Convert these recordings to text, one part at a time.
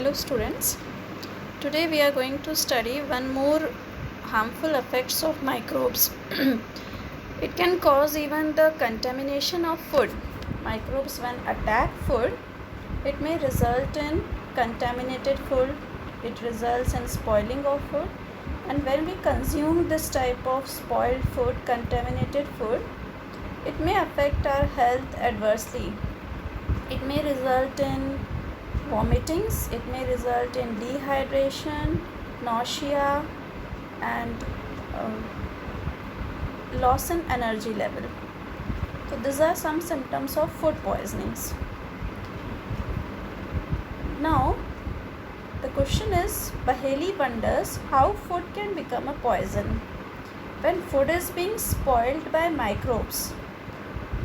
Hello students, today we are going to study one more harmful effects of microbes. It can cause even the contamination of food. Microbes when attack food, it may result in contaminated food, it results in spoiling of food, and when we consume this type of spoiled food, contaminated food, it may affect our health adversely. It may result in vomitings, it may result in dehydration, nausea, and loss in energy level. So these are some symptoms of food poisonings. Now the question is, Baheli wonders how food can become a poison. When food is being spoiled by microbes,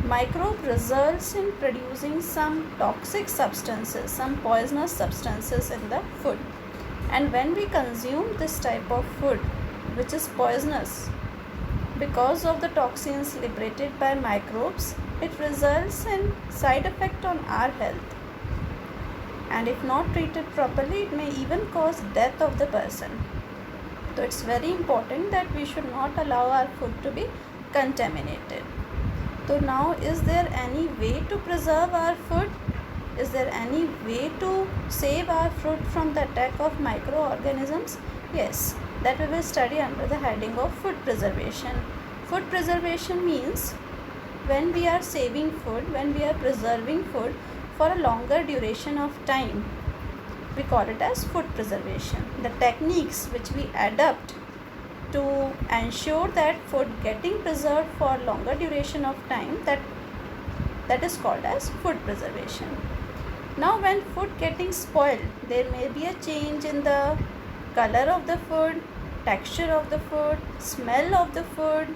microbe results in producing some toxic substances, some poisonous substances in the food. And when we consume this type of food, which is poisonous, because of the toxins liberated by microbes, it results in side effect on our health. And if not treated properly, it may even cause death of the person. So it's very important that we should not allow our food to be contaminated. So now, is there any way to preserve our food? Is there any way to save our food from the attack of microorganisms? Yes, that we will study under the heading of food preservation. Food preservation means when we are saving food, when we are preserving food for a longer duration of time, we call it as food preservation. The techniques which we adopt to ensure that food getting preserved for longer duration of time, that is called as food preservation. Now when food getting spoiled, there may be a change in the color of the food, texture of the food, smell of the food.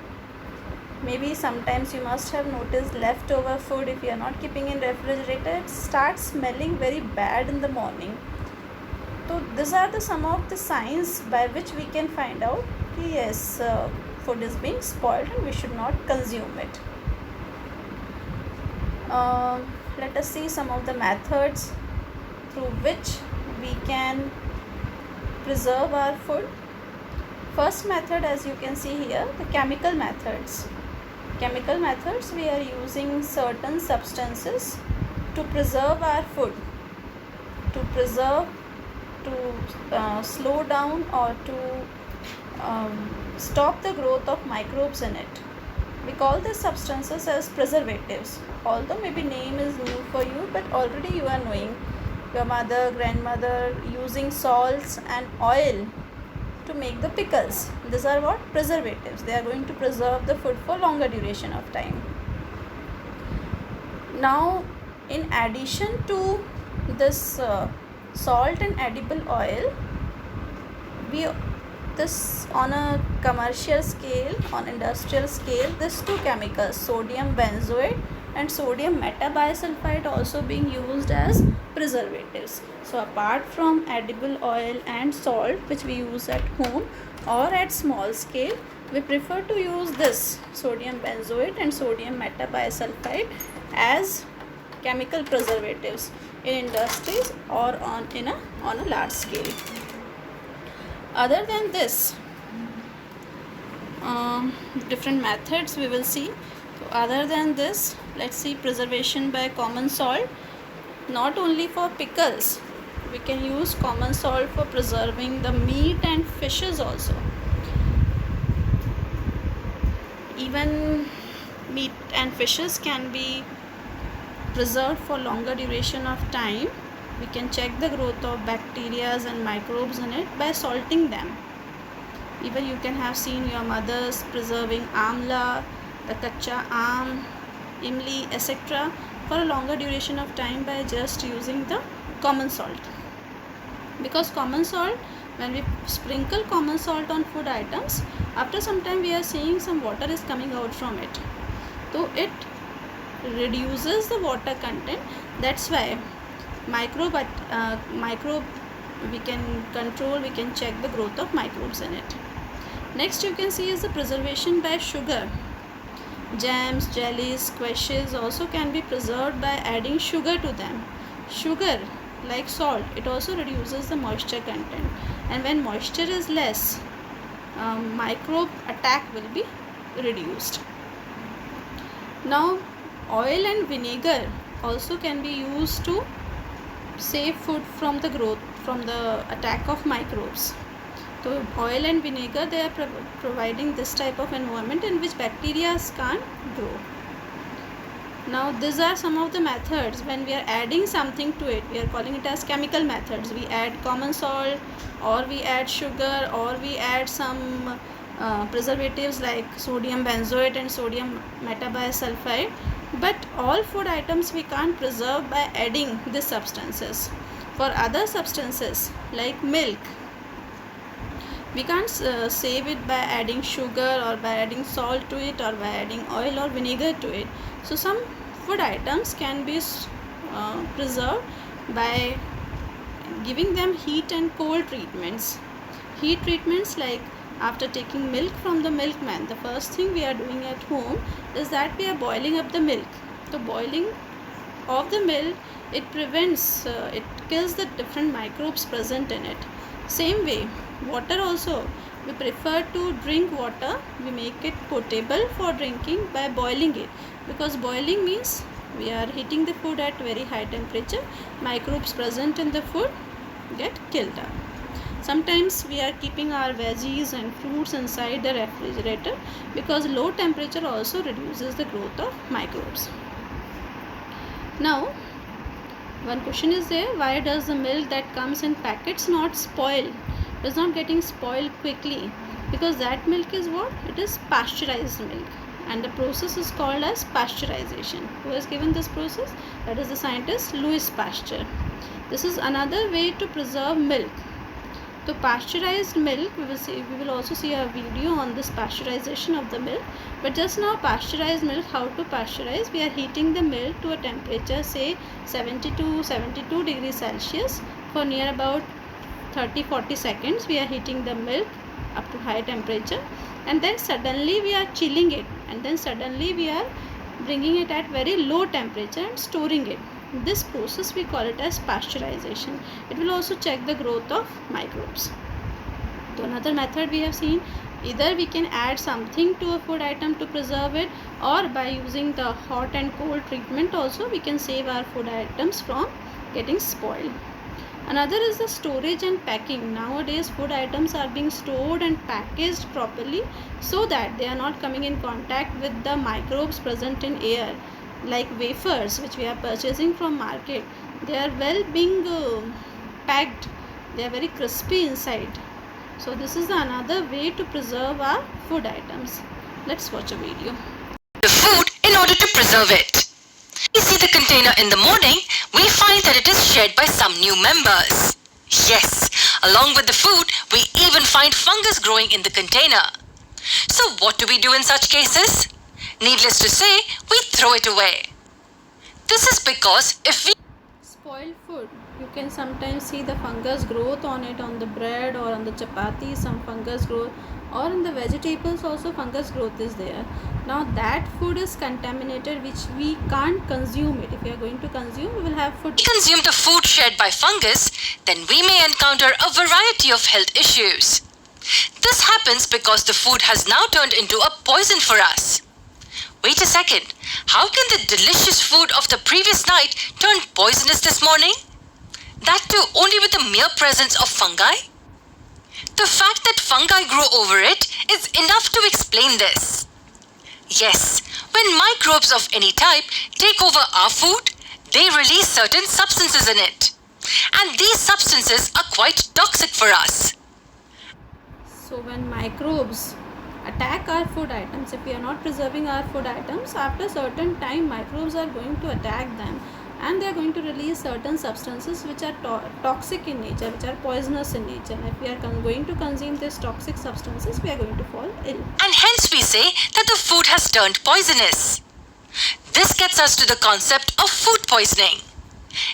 Maybe sometimes you must have noticed leftover food, if you are not keeping in refrigerator, it starts smelling very bad in the morning. So these are some of the signs by which we can find out yes, food is being spoiled and we should not consume it. Let us see some of the methods through which we can preserve our food. First method, as you can see here, the chemical methods. Chemical methods, we are using certain substances to preserve our food, to preserve, to slow down or to stop the growth of microbes in it. We call these substances as preservatives. Although maybe name is new for you, but already you are knowing. Your mother, grandmother using salts and oil to make the pickles. These are what? Preservatives. They are going to preserve the food for longer duration of time. Now, in addition to this salt and edible oil, this on a commercial scale, on industrial scale, these two chemicals, sodium benzoate and sodium metabisulfite, also being used as preservatives. So apart from edible oil and salt, which we use at home or at small scale, we prefer to use this sodium benzoate and sodium metabisulfite as chemical preservatives in industries or on a large scale. Other than this, different methods we will see. So other than this, let's see preservation by common salt. Not only for pickles, we can use common salt for preserving the meat and fishes also. Even meat and fishes can be preserved for longer duration of time. We can check the growth of bacteria and microbes in it by salting them. Even you can have seen your mothers preserving amla, the kacha aam, imli, etc. for a longer duration of time by just using the common salt. Because common salt, when we sprinkle common salt on food items, after some time we are seeing some water is coming out from it. So it reduces the water content. That's why microbe we can control, we can check the growth of microbes in it. Next you can see is the preservation by sugar. Jams, jellies, squashes also can be preserved by adding sugar to them. Sugar like salt, it also reduces the moisture content, and when moisture is less, microbe attack will be reduced. Now oil and vinegar also can be used to save food from the growth, from the attack of microbes. So oil and vinegar, they are providing this type of environment in which bacteria can't grow. Now these are some of the methods when we are adding something to it. We are calling it as chemical methods. We add common salt, or we add sugar, or we add some preservatives like sodium benzoate and sodium metabisulfite. But all food items we can't preserve by adding these substances. For other substances like milk, we can't save it by adding sugar or by adding salt to it or by adding oil or vinegar to it. So some food items can be preserved by giving them heat and cold treatments. Heat treatments, like after taking milk from the milkman, the first thing we are doing at home is that we are boiling up the milk. So boiling of the milk, it prevents, it kills the different microbes present in it. Same way, water also, we prefer to drink water, we make it potable for drinking by boiling it, because boiling means we are heating the food at very high temperature, microbes present in the food get killed up. Sometimes we are keeping our veggies and fruits inside the refrigerator, because low temperature also reduces the growth of microbes. Now one question is there, why does the milk that comes in packets not spoil? It is not getting spoiled quickly, because that milk is what? It is pasteurized milk, and the process is called as pasteurization. Who has given this process? That is the scientist Louis Pasteur. This is another way to preserve milk. So pasteurized milk, we will also see a video on this pasteurization of the milk. But just now, pasteurized milk, how to pasteurize? We are heating the milk to a temperature, say 72 degrees Celsius for near about 30-40 seconds. We are heating the milk up to high temperature, and then suddenly we are chilling it, and then suddenly we are bringing it at very low temperature and storing it. This process we call it as pasteurization. It will also check the growth of microbes. So another method we have seen, either we can add something to a food item to preserve it, or by using the hot and cold treatment also we can save our food items from getting spoiled. Another is the storage and packing. Nowadays food items are being stored and packaged properly so that they are not coming in contact with the microbes present in air. Like wafers which we are purchasing from market, they are well being packed, they are very crispy inside. So this is another way to preserve our food items. Let's watch a video. The food in order to preserve it. We see the container in the morning, we find that it is shared by some new members. Yes, along with the food, we even find fungus growing in the container. So what do we do in such cases? Needless to say, we throw it away. This is because if we spoiled food, you can sometimes see the fungus growth on it, on the bread or on the chapati, some fungus growth, or in the vegetables also fungus growth is there. Now that food is contaminated, which we can't consume it. If we are going to consume, we will have food. If we consume the food shared by fungus, then we may encounter a variety of health issues. This happens because the food has now turned into a poison for us. Wait a second, how can the delicious food of the previous night turn poisonous this morning? That too only with the mere presence of fungi? The fact that fungi grow over it is enough to explain this. Yes, when microbes of any type take over our food, they release certain substances in it. And these substances are quite toxic for us. So when microbes attack our food items, if we are not preserving our food items, after a certain time microbes are going to attack them, and they are going to release certain substances which are toxic in nature, which are poisonous in nature. And if we are going to consume these toxic substances, we are going to fall ill. And hence we say that the food has turned poisonous. This gets us to the concept of food poisoning.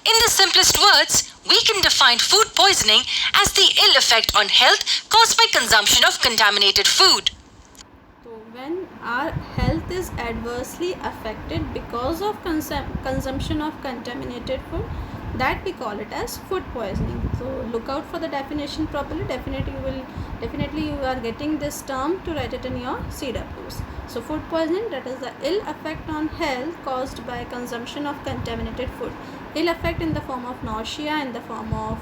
In the simplest words, we can define food poisoning as the ill effect on health caused by consumption of contaminated food. So when our health is adversely affected because of consumption of contaminated food, that we call it as food poisoning. So look out for the definition properly. Definitely you are getting this term to write it in your CWs. So food poisoning, that is the ill effect on health caused by consumption of contaminated food. Ill effect in the form of nausea, in the form of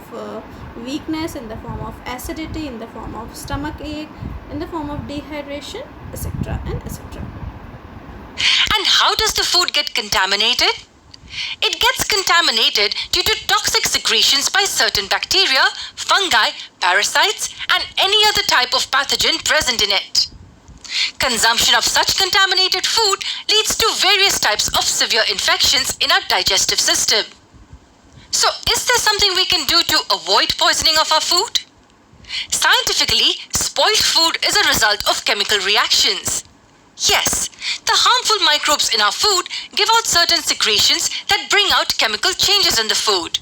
weakness, in the form of acidity, in the form of stomach ache, in the form of dehydration, etc. and etc. And how does the food get contaminated? It gets contaminated due to toxic secretions by certain bacteria, fungi, parasites, and any other type of pathogen present in it. Consumption of such contaminated food leads to various types of severe infections in our digestive system. So, is there something we can do to avoid poisoning of our food? Scientifically, spoiled food is a result of chemical reactions. Yes, the harmful microbes in our food give out certain secretions that bring out chemical changes in the food.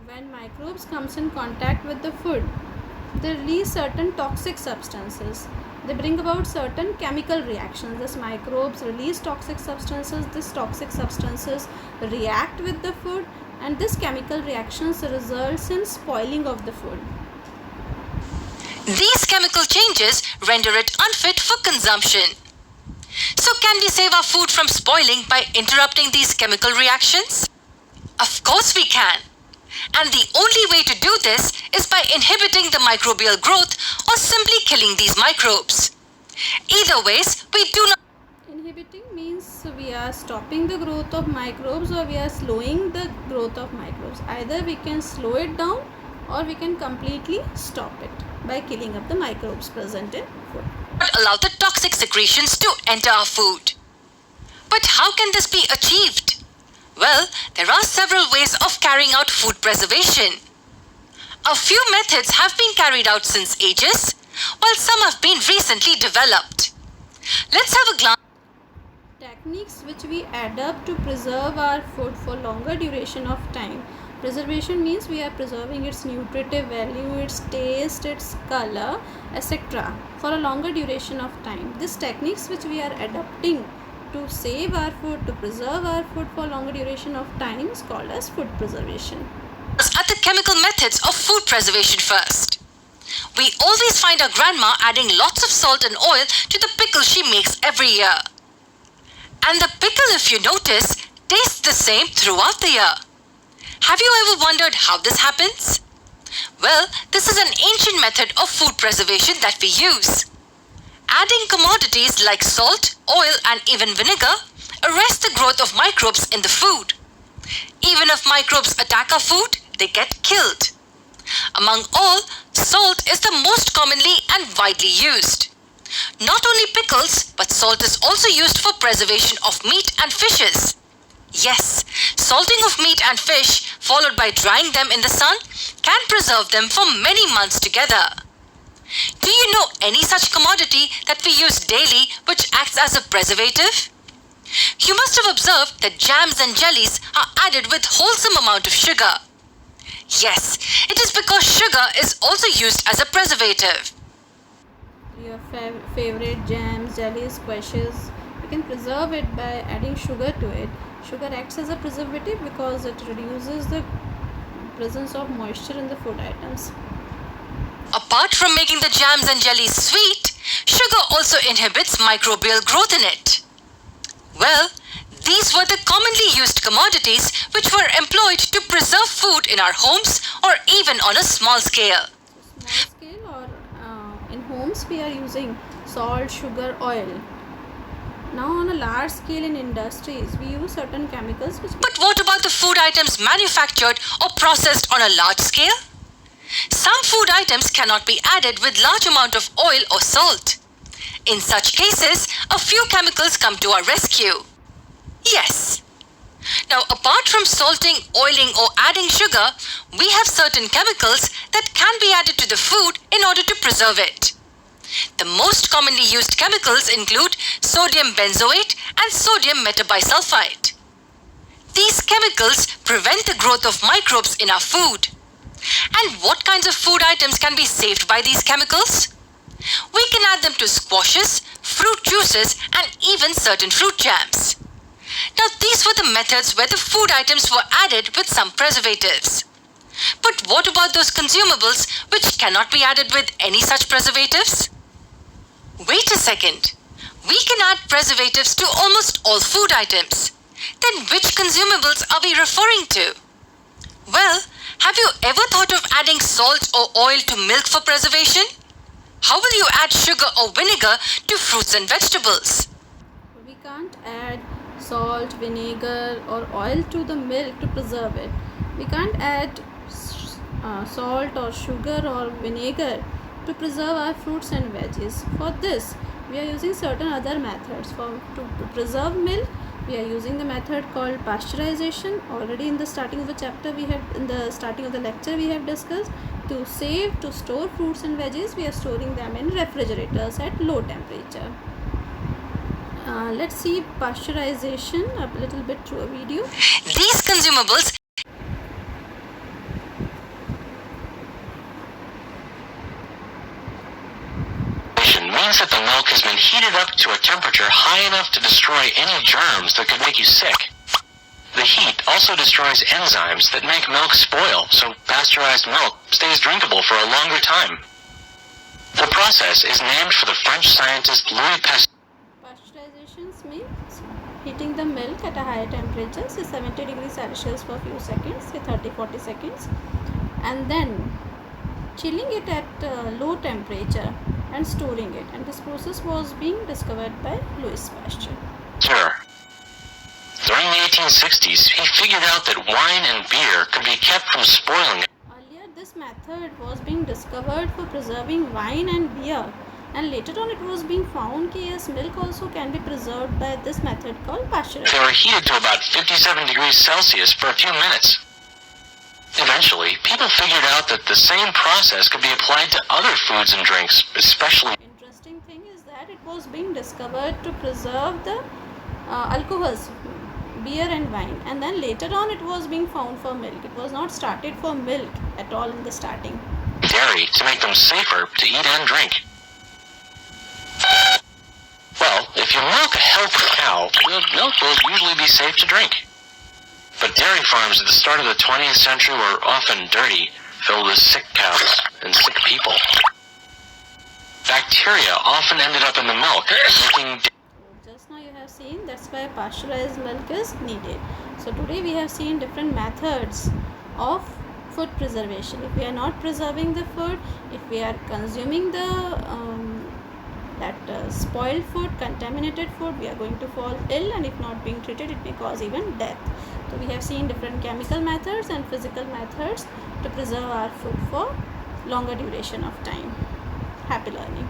When microbes comes in contact with the food, they release certain toxic substances. They bring about certain chemical reactions. These microbes release toxic substances. These toxic substances react with the food, and this chemical reactions results in spoiling of the food. These chemical changes render it unfit for consumption. So, can we save our food from spoiling by interrupting these chemical reactions? Of course we can. And the only way to do this is by inhibiting the microbial growth or simply killing these microbes. Either ways, we do not. Inhibiting means we are stopping the growth of microbes or we are slowing the growth of microbes. Either we can slow it down or we can completely stop it by killing up the microbes present in food. Allow the toxic secretions to enter our food. But how can this be achieved? Well, there are several ways of carrying out food preservation. A few methods have been carried out since ages, while some have been recently developed. Let's have a glance. Techniques which we adapt to preserve our food for longer duration of time. Preservation means we are preserving its nutritive value, its taste, its color, etc. for a longer duration of time. These techniques which we are adapting to save our food, to preserve our food for longer duration of time is called as food preservation. At the chemical methods of food preservation first. We always find our grandma adding lots of salt and oil to the pickle she makes every year. And the pickle, if you notice, tastes the same throughout the year. Have you ever wondered how this happens? Well, this is an ancient method of food preservation that we use. Adding commodities like salt, oil, and even vinegar arrest the growth of microbes in the food. Even if microbes attack our food, they get killed. Among all, salt is the most commonly and widely used. Not only pickles, but salt is also used for preservation of meat and fishes. Yes, salting of meat and fish, followed by drying them in the sun, can preserve them for many months together. Do you know any such commodity that we use daily which acts as a preservative? You must have observed that jams and jellies are added with wholesome amount of sugar. Yes, it is because sugar is also used as a preservative. Your favorite jams, jellies, squashes, you can preserve it by adding sugar to it. Sugar acts as a preservative because it reduces the presence of moisture in the food items. Apart from making the jams and jellies sweet, sugar also inhibits microbial growth in it. Well, these were the commonly used commodities which were employed to preserve food in our homes or even on a small scale. Small scale or in homes we are using salt, sugar, oil. Now on a large scale in industries we use certain chemicals which. But what about the food items manufactured or processed on a large scale? Some food items cannot be added with large amount of oil or salt. In such cases, a few chemicals come to our rescue. Yes. Now, apart from salting, oiling or adding sugar, we have certain chemicals that can be added to the food in order to preserve it. The most commonly used chemicals include sodium benzoate and sodium metabisulfite. These chemicals prevent the growth of microbes in our food. And what kinds of food items can be saved by these chemicals? We can add them to squashes, fruit juices, and even certain fruit jams. Now, these were the methods where the food items were added with some preservatives. But what about those consumables which cannot be added with any such preservatives? Wait a second. We can add preservatives to almost all food items. Then which consumables are we referring to? Well, have you ever thought of adding salt or oil to milk for preservation? How will you add sugar or vinegar to fruits and vegetables? We can't add salt, vinegar or oil to the milk to preserve it. We can't add salt or sugar or vinegar to preserve our fruits and veggies. For this, we are using certain other methods. To preserve milk, we are using the method called pasteurization. Already in the starting of the chapter, in the starting of the lecture, we have discussed. To store fruits and veggies, we are storing them in refrigerators at low temperature. Let's see pasteurization a little bit through a video. These consumables means that the milk has been heated up to a temperature high enough to destroy any germs that could make you sick. The heat also destroys enzymes that make milk spoil, so pasteurized milk stays drinkable for a longer time. The process is named for the French scientist Louis Pasteur. Pasteurization means heating the milk at a higher temperature, say 70 degrees Celsius for a few seconds, say 30-40 seconds, and then chilling it at low temperature and storing it. And this process was being discovered by Louis Pasteur. Sure. During the 1860s, he figured out that wine and beer could be kept from spoiling. Earlier, this method was being discovered for preserving wine and beer, and later on it was being found that yes, milk also can be preserved by this method called pasteurization. They were heated to about 57 degrees Celsius for a few minutes. Eventually, people figured out that the same process could be applied to other foods and drinks, especially. Interesting thing is that it was being discovered to preserve the alcohols, beer and wine, and then later on it was being found for milk. It was not started for milk at all in the starting. Dairy to make them safer to eat and drink. Well, if you milk a healthy cow, the milk will usually be safe to drink. But dairy farms at the start of the 20th century were often dirty, filled with sick cows and sick people. Bacteria often ended up in the milk, making. Just now you have seen, that's why pasteurized milk is needed. So today we have seen different methods of food preservation. If we are not preserving the food, if we are consuming the spoiled food, contaminated food, we are going to fall ill, and if not being treated, it may cause even death. So we have seen different chemical methods and physical methods to preserve our food for longer duration of time. Happy learning.